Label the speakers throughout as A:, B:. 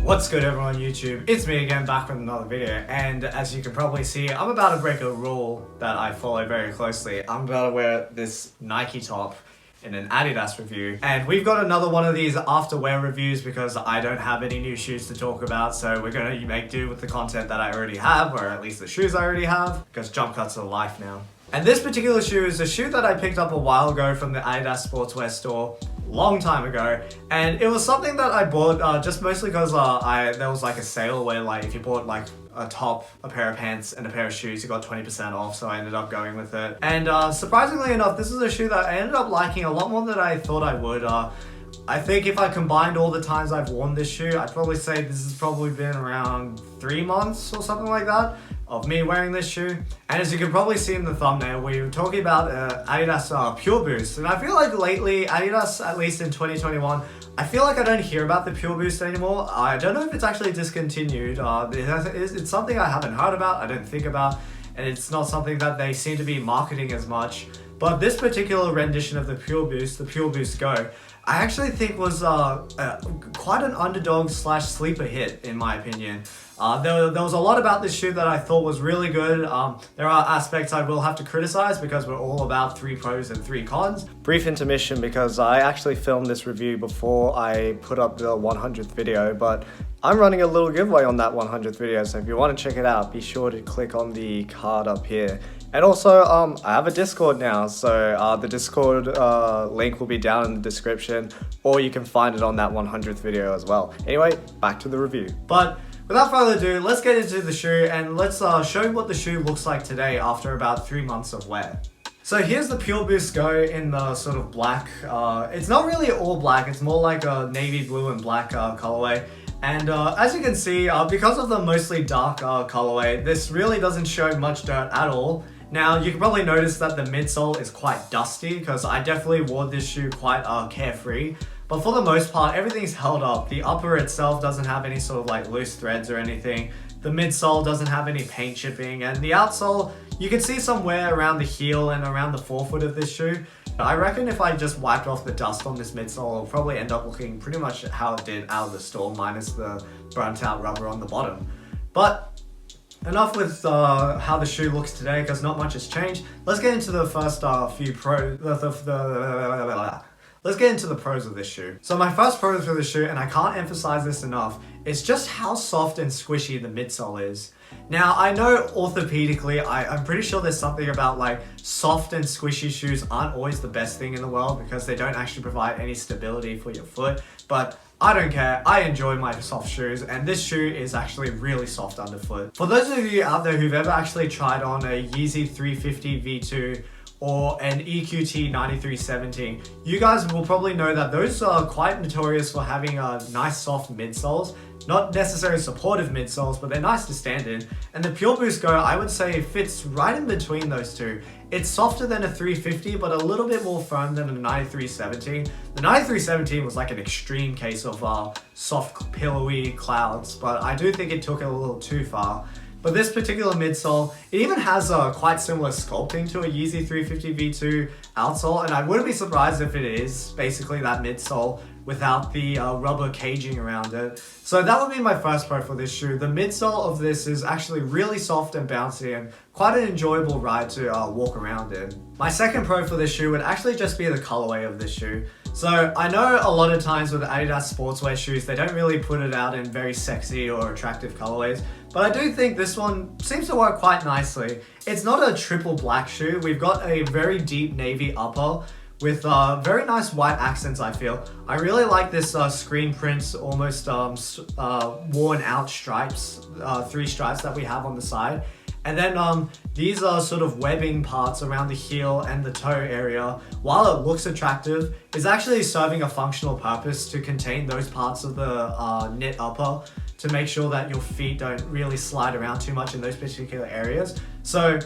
A: What's good everyone on YouTube? It's me again, back with another video, and as you can probably see, I'm about to break a rule that I follow very closely. I'm about to wear this Nike top in an Adidas review, and we've got another one of these afterwear reviews because I don't have any new shoes to talk about, so we're gonna make do with the content that I already have, or at least the shoes I already have, because jump cuts are life now. And this particular shoe is a shoe that I picked up a while ago from the adidas sportswear store, long time ago, and it was something that I bought just mostly because there was like a sale where like if you bought like a top, a pair of pants, and a pair of shoes, you got 20% off, so I ended up going with it. And surprisingly enough, this is a shoe that I ended up liking a lot more than I thought I would. I think if I combined all the times I've worn this shoe, I'd probably say this has probably been around 3 months or something like that of me wearing this shoe. And as you can probably see in the thumbnail, we were talking about adidas Pureboost. And I feel like lately, Adidas, at least in 2021, I feel like I don't hear about the Pureboost anymore. I don't know if it's actually discontinued. It's something I haven't heard about, I don't think about, and it's not something that they seem to be marketing as much. But this particular rendition of the Pureboost Go, I actually think was quite an underdog / sleeper hit in my opinion. There was a lot about this shoe that I thought was really good. There are aspects I will have to criticize because we're all about 3 pros and 3 cons. Brief intermission because I actually filmed this review before I put up the 100th video, but I'm running a little giveaway on that 100th video, so if you want to check it out, be sure to click on the card up here. And also, I have a Discord now, so the Discord link will be down in the description, or you can find it on that 100th video as well. Anyway, back to the review. But without further ado, let's get into the shoe, and let's show you what the shoe looks like today after about 3 months of wear. So here's the Pureboost Go in the sort of black. It's not really all black, it's more like a navy blue and black colorway. And as you can see, because of the mostly dark colorway, this really doesn't show much dirt at all. Now, you can probably notice that the midsole is quite dusty because I definitely wore this shoe quite carefree. But for the most part, everything's held up. The upper itself doesn't have any sort of like loose threads or anything. The midsole doesn't have any paint chipping, and the outsole, you can see some wear around the heel and around the forefoot of this shoe. I reckon if I just wiped off the dust on this midsole, it'll probably end up looking pretty much how it did out of the store, minus the burnt out rubber on the bottom. But enough with how the shoe looks today, because not much has changed. Let's get into the first few pros. Let's get into the pros of this shoe. So my first pro for this shoe, and I can't emphasize this enough, is just how soft and squishy the midsole is. Now, I know orthopedically, I'm pretty sure there's something about like soft and squishy shoes aren't always the best thing in the world because they don't actually provide any stability for your foot, but I don't care. I enjoy my soft shoes, and this shoe is actually really soft underfoot. For those of you out there who've ever actually tried on a Yeezy 350 V2 or an EQT 9317, you guys will probably know that those are quite notorious for having nice soft midsoles. Not necessarily supportive midsoles, but they're nice to stand in. And the Pureboost Go, I would say, fits right in between those two. It's softer than a 350, but a little bit more firm than a 9317. The 9317 was like an extreme case of soft, pillowy clouds, but I do think it took it a little too far. But this particular midsole, it even has quite similar sculpting to a Yeezy 350 V2 outsole, and I wouldn't be surprised if it is basically that midsole without the rubber caging around it. So that would be my first pro for this shoe. The midsole of this is actually really soft and bouncy and quite an enjoyable ride to walk around in. My second pro for this shoe would actually just be the colorway of this shoe. So I know a lot of times with adidas sportswear shoes, they don't really put it out in very sexy or attractive colorways, but I do think this one seems to work quite nicely. It's not a triple black shoe. We've got a very deep navy upper with very nice white accents, I feel. I really like this screen print, almost worn out stripes, 3 stripes that we have on the side. And then these are sort of webbing parts around the heel and the toe area, while it looks attractive, is actually serving a functional purpose to contain those parts of the knit upper to make sure that your feet don't really slide around too much in those particular areas. So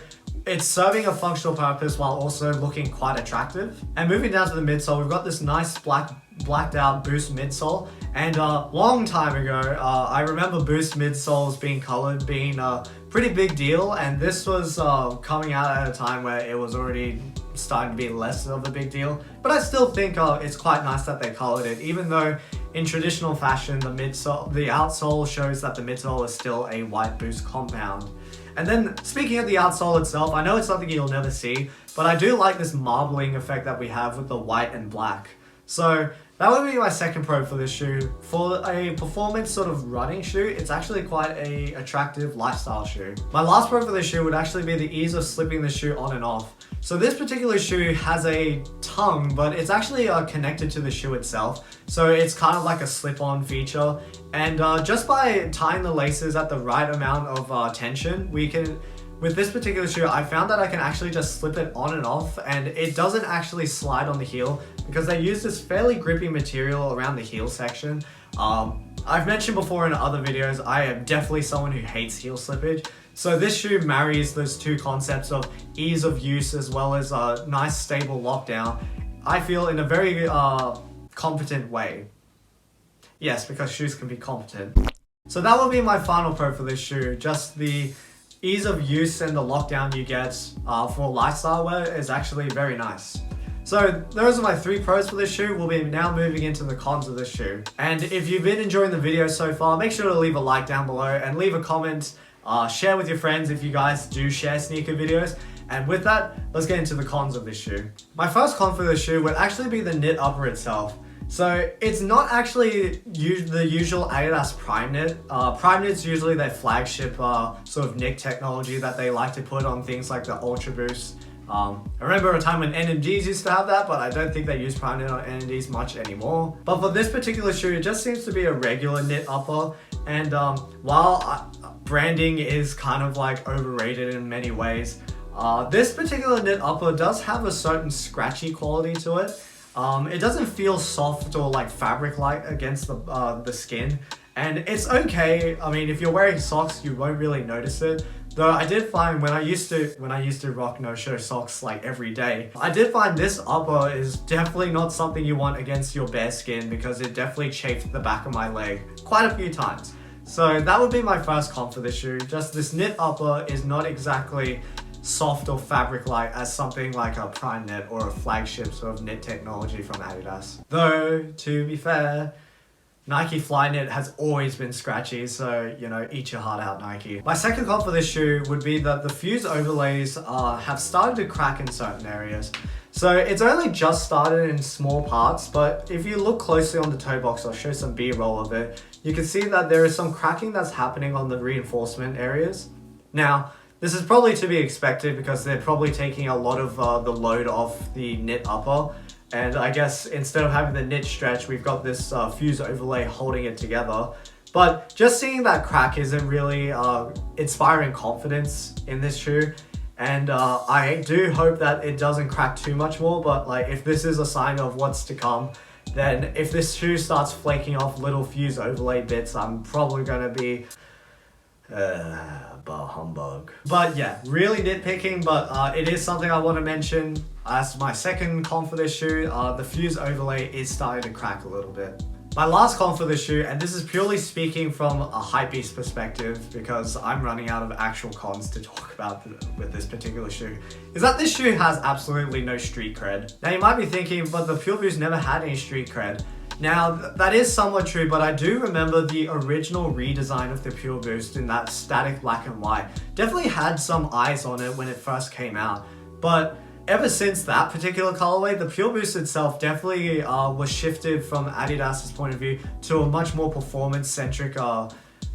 A: it's serving a functional purpose while also looking quite attractive. And moving down to the midsole, we've got this nice blacked out Boost midsole. And a long time ago, I remember Boost midsoles being colored being a pretty big deal. And this was coming out at a time where it was already starting to be less of a big deal. But I still think it's quite nice that they colored it, even though in traditional fashion, the outsole shows that the midsole is still a white boost compound. And then speaking of the outsole itself, I know it's something you'll never see, but I do like this marbling effect that we have with the white and black. So that would be my second pro for this shoe. For a performance sort of running shoe, it's actually quite a attractive lifestyle shoe. My last pro for this shoe would actually be the ease of slipping the shoe on and off. So this particular shoe has a tongue, but it's actually connected to the shoe itself. So it's kind of like a slip-on feature. And just by tying the laces at the right amount of tension, with this particular shoe, I found that I can actually just slip it on and off, and it doesn't actually slide on the heel because they use this fairly grippy material around the heel section. I've mentioned before in other videos, I am definitely someone who hates heel slippage. So this shoe marries those two concepts of ease of use as well as a nice stable lockdown, I feel, in a very competent way. Yes, because shoes can be competent. So that will be my final pro for this shoe. Just the ease of use and the lockdown you get for lifestyle wear is actually very nice. So those are my 3 pros for this shoe. We'll be now moving into the cons of this shoe. And if you've been enjoying the video so far, make sure to leave a like down below and leave a comment. Share with your friends if you guys do share sneaker videos. And with that, let's get into the cons of this shoe. My first con for this shoe would actually be the knit upper itself. So it's not actually the usual adidas Prime knit. Prime knit's usually their flagship sort of knit technology that they like to put on things like the Ultra Boost. I remember a time when NMDs used to have that, but I don't think they use Prime knit on NMDs much anymore. But for this particular shoe, it just seems to be a regular knit upper. And while branding is kind of like overrated in many ways, this particular knit upper does have a certain scratchy quality to it. It doesn't feel soft or like fabric-like against the skin, and it's okay. I mean, if you're wearing socks, you won't really notice it. Though I did find when I used to rock no-show socks like every day, I did find this upper is definitely not something you want against your bare skin because it definitely chafed the back of my leg quite a few times. So that would be my first con for this shoe. Just this knit upper is not exactly soft or fabric-like as something like a Prime knit or a flagship sort of knit technology from Adidas. Though, to be fair, Nike Flyknit has always been scratchy, so, you know, eat your heart out, Nike. My second con for this shoe would be that the fuse overlays have started to crack in certain areas. So it's only just started in small parts, but if you look closely on the toe box, I'll show some B-roll of it, you can see that there is some cracking that's happening on the reinforcement areas. Now, this is probably to be expected because they're probably taking a lot of the load off the knit upper. And I guess instead of having the knit stretch, we've got this fuse overlay holding it together. But just seeing that crack isn't really inspiring confidence in this shoe. And I do hope that it doesn't crack too much more, but like if this is a sign of what's to come, then if this shoe starts flaking off little fuse overlay bits, I'm probably gonna be bah humbug. But yeah, really nitpicking, but it is something I want to mention. As my second con for this shoe, the fuse overlay is starting to crack a little bit. My last con for this shoe, and this is purely speaking from a hypebeast perspective because I'm running out of actual cons to talk about with this particular shoe, is that this shoe has absolutely no street cred. Now you might be thinking, but the Pureboost never had any street cred. Now, that is somewhat true, but I do remember the original redesign of the Pureboost in that static black and white definitely had some eyes on it when it first came out. But ever since that particular colorway, the Pureboost itself definitely was shifted from Adidas's point of view to a much more performance-centric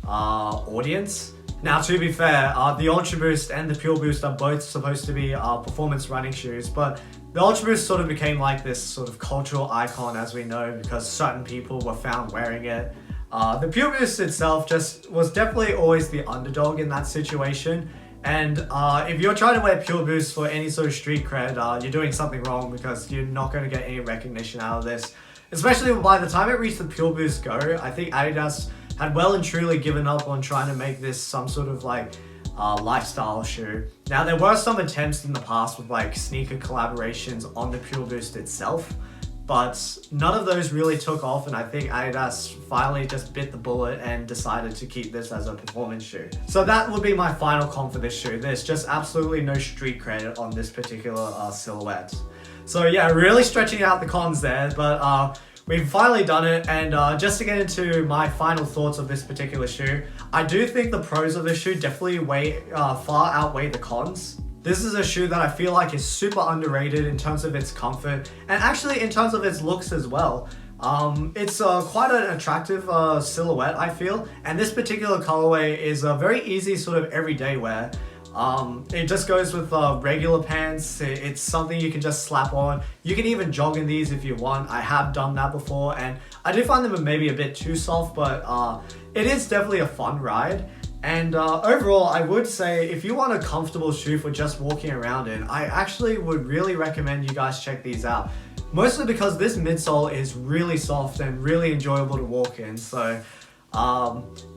A: audience. Now, to be fair, the Ultra Boost and the Pureboost are both supposed to be performance running shoes, but the Ultra Boost sort of became like this sort of cultural icon, as we know, because certain people were found wearing it. The Pureboost itself was definitely always the underdog in that situation. And if you're trying to wear Pureboost for any sort of street cred, you're doing something wrong because you're not going to get any recognition out of this. Especially by the time it reached the Pureboost Go, I think Adidas had well and truly given up on trying to make this some sort of like lifestyle shoe. Now there were some attempts in the past with like sneaker collaborations on the Pureboost itself, but none of those really took off, and I think Adidas finally just bit the bullet and decided to keep this as a performance shoe. So that would be my final con for this shoe. There's just absolutely no street cred on this particular silhouette. So yeah, really stretching out the cons there, but we've finally done it. And just to get into my final thoughts of this particular shoe, I do think the pros of this shoe definitely far outweigh the cons. This is a shoe that I feel like is super underrated in terms of its comfort and actually in terms of its looks as well. It's quite an attractive silhouette, I feel, and this particular colorway is a very easy sort of everyday wear. It just goes with regular pants. It's something you can just slap on. You can even jog in these if you want. I have done that before, and I do find them maybe a bit too soft, but it is definitely a fun ride. And overall, I would say if you want a comfortable shoe for just walking around in, I actually would really recommend you guys check these out. Mostly because this midsole is really soft and really enjoyable to walk in. So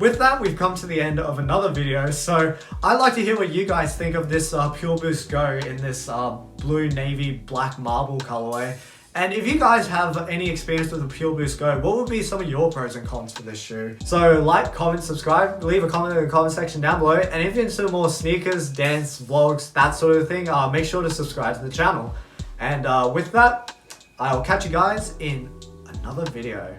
A: with that, we've come to the end of another video. So I'd like to hear what you guys think of this Pureboost Go in this blue, navy, black marble colorway. And if you guys have any experience with the Pureboost Go, what would be some of your pros and cons for this shoe? So like, comment, subscribe, leave a comment in the comment section down below. And if you're into more sneakers, dance, vlogs, that sort of thing, make sure to subscribe to the channel. And with that, I'll catch you guys in another video.